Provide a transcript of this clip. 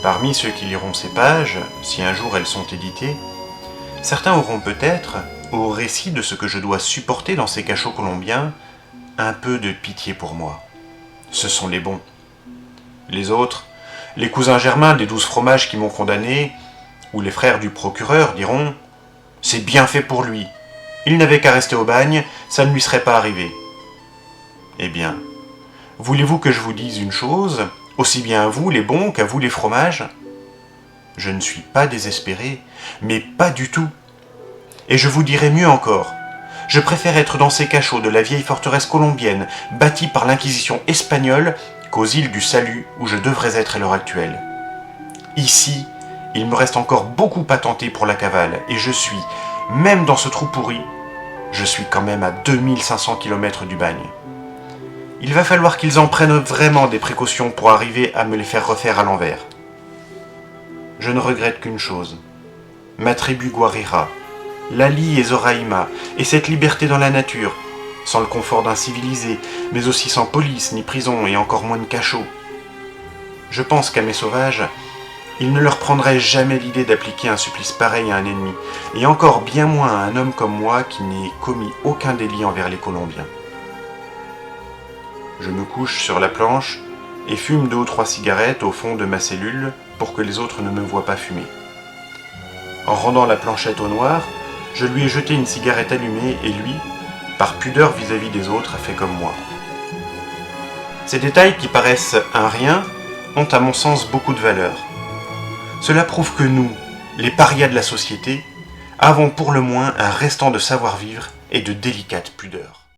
Parmi ceux qui liront ces pages, si un jour elles sont éditées, certains auront peut-être, au récit de ce que je dois supporter dans ces cachots colombiens, un peu de pitié pour moi. Ce sont les bons. Les autres, les cousins germains des 12 fromages qui m'ont condamné, ou les frères du procureur diront « C'est bien fait pour lui. Il n'avait qu'à rester au bagne, ça ne lui serait pas arrivé. » Eh bien, voulez-vous que je vous dise une chose, aussi bien à vous les bons qu'à vous les fromages ? Je ne suis pas désespéré, mais pas du tout. Et je vous dirai mieux encore. Je préfère être dans ces cachots de la vieille forteresse colombienne, bâtie par l'Inquisition espagnole, qu'aux îles du Salut, où je devrais être à l'heure actuelle. Ici, il me reste encore beaucoup à tenter pour la cavale, et je suis, même dans ce trou pourri, je suis quand même à 2500 km du bagne. Il va falloir qu'ils en prennent vraiment des précautions pour arriver à me les faire refaire à l'envers. Je ne regrette qu'une chose. Ma tribu Guarira, Lali et Zoraïma, et cette liberté dans la nature, sans le confort d'un civilisé, mais aussi sans police ni prison et encore moins de cachot. Je pense qu'à mes sauvages, il ne leur prendrait jamais l'idée d'appliquer un supplice pareil à un ennemi, et encore bien moins à un homme comme moi qui n'ait commis aucun délit envers les Colombiens. Je me couche sur la planche et fume 2 ou 3 cigarettes au fond de ma cellule pour que les autres ne me voient pas fumer. En rendant la planchette au noir, je lui ai jeté une cigarette allumée et lui, par pudeur vis-à-vis des autres, a fait comme moi. Ces détails qui paraissent un rien ont à mon sens beaucoup de valeur. Cela prouve que nous, les parias de la société, avons pour le moins un restant de savoir-vivre et de délicate pudeur.